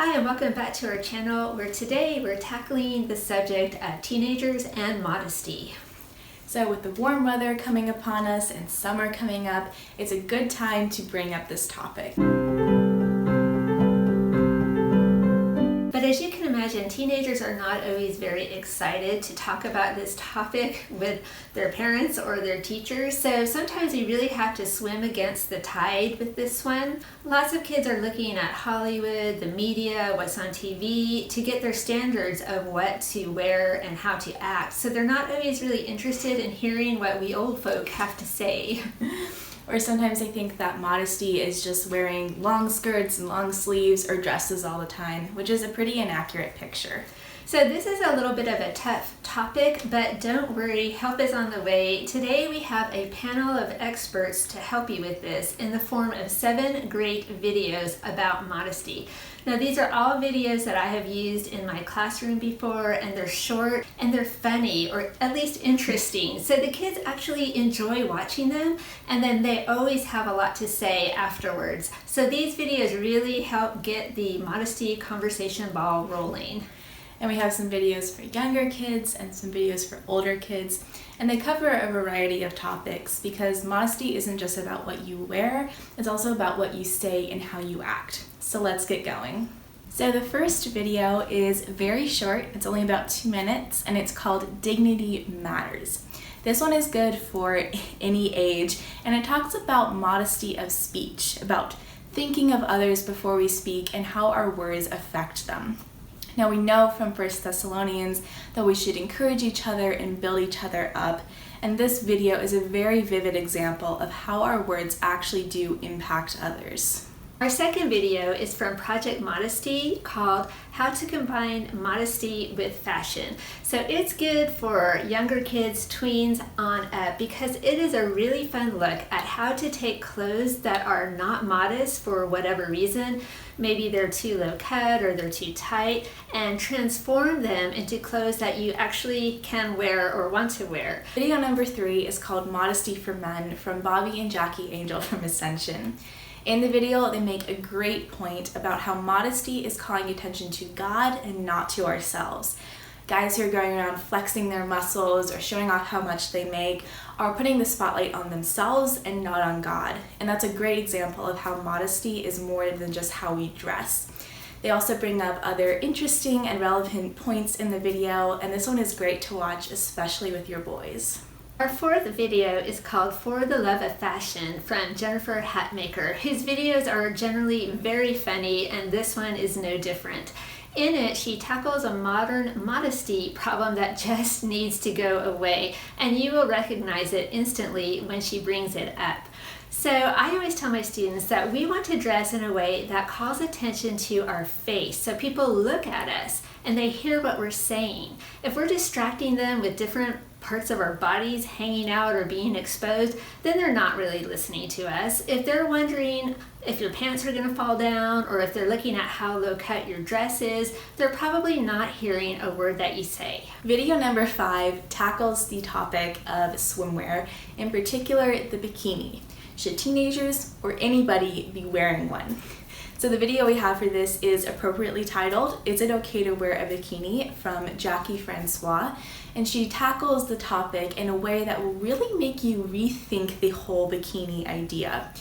Hi and welcome back to our channel where today we're tackling the subject of teenagers and modesty. So with the warm weather coming upon us and summer coming up, it's a good time to bring up this topic. But as you can imagine, teenagers are not always very excited to talk about this topic with their parents or their teachers, so sometimes we really have to swim against the tide with this one. Lots of kids are looking at Hollywood, the media, what's on TV to get their standards of what to wear and how to act, so they're not always really interested in hearing what we old folk have to say. Or sometimes I think that modesty is just wearing long skirts and long sleeves or dresses all the time, which is a pretty inaccurate picture. So this is a little bit of a tough topic, but don't worry, help is on the way. Today we have a panel of experts to help you with this in the form of 7 great videos about modesty. Now these are all videos that I have used in my classroom before, and they're short and they're funny, or at least interesting. So the kids actually enjoy watching them, and then they always have a lot to say afterwards. So these videos really help get the modesty conversation ball rolling. And we have some videos for younger kids and some videos for older kids, and they cover a variety of topics because modesty isn't just about what you wear, it's also about what you say and how you act. So let's get going. So the first video is very short, it's only about 2 minutes, and it's called Dignity Matters. This one is good for any age, and it talks about modesty of speech, about thinking of others before we speak and how our words affect them. Now we know from 1 Thessalonians that we should encourage each other and build each other up, and this video is a very vivid example of how our words actually do impact others. Our second video is from Project Modesty called How to Combine Modesty with Fashion. So it's good for younger kids, tweens on up, because it is a really fun look at how to take clothes that are not modest for whatever reason. Maybe they're too low cut or they're too tight, and transform them into clothes that you actually can wear or want to wear. Video number 3 is called Modesty for Men from Bobby and Jackie Angel from Ascension. In the video, they make a great point about how modesty is calling attention to God and not to ourselves. Guys who are going around flexing their muscles or showing off how much they make are putting the spotlight on themselves and not on God. And that's a great example of how modesty is more than just how we dress. They also bring up other interesting and relevant points in the video, and this one is great to watch, especially with your boys. Our fourth video is called For the Love of Fashion from Jennifer Hatmaker, whose videos are generally very funny, and this one is no different. In it, she tackles a modern modesty problem that just needs to go away, and you will recognize it instantly when she brings it up. So I always tell my students that we want to dress in a way that calls attention to our face, so people look at us and they hear what we're saying. If we're distracting them with different parts of our bodies hanging out or being exposed, then they're not really listening to us. If they're wondering if your pants are going to fall down, or if they're looking at how low cut your dress is, they're probably not hearing a word that you say. Video number 5 tackles the topic of swimwear, in particular the bikini. Should teenagers or anybody be wearing one? So the video we have for this is appropriately titled, Is It Okay to Wear a Bikini? From Jackie Francois, and she tackles the topic in a way that will really make you rethink the whole bikini idea.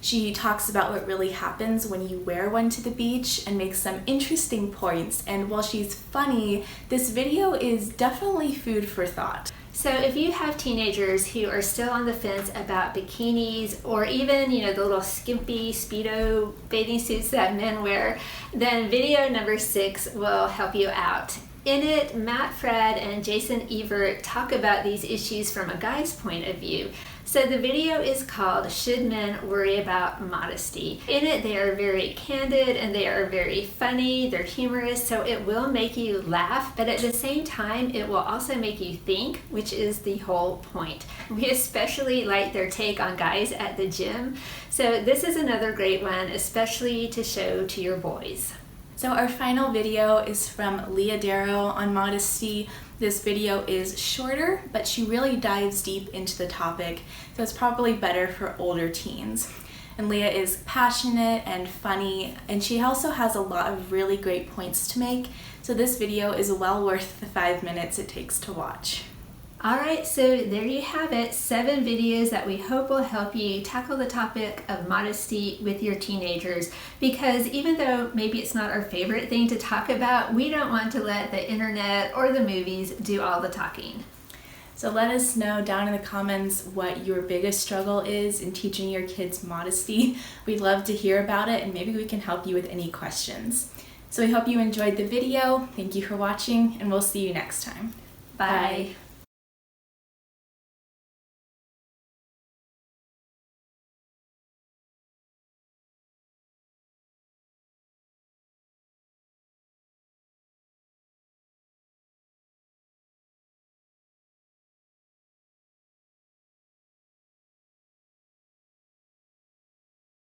She talks about what really happens when you wear one to the beach and makes some interesting points, and while she's funny, this video is definitely food for thought. So if you have teenagers who are still on the fence about bikinis, or even, the little skimpy Speedo bathing suits that men wear, then video number 6 will help you out. In it, Matt Fred and Jason Evert talk about these issues from a guy's point of view. So the video is called Should Men Worry About Modesty? In it, they are very candid and they are very funny, they're humorous, so it will make you laugh, but at the same time, it will also make you think, which is the whole point. We especially like their take on guys at the gym, so this is another great one, especially to show to your boys. So our final video is from Leah Darrow on modesty. This video is shorter, but she really dives deep into the topic, so it's probably better for older teens. And Leah is passionate and funny, and she also has a lot of really great points to make. So this video is well worth the 5 minutes it takes to watch. Alright, so there you have it, 7 videos that we hope will help you tackle the topic of modesty with your teenagers, because even though maybe it's not our favorite thing to talk about, we don't want to let the internet or the movies do all the talking. So let us know down in the comments what your biggest struggle is in teaching your kids modesty. We'd love to hear about it, and maybe we can help you with any questions. So we hope you enjoyed the video. Thank you for watching, and we'll see you next time. Bye. Bye.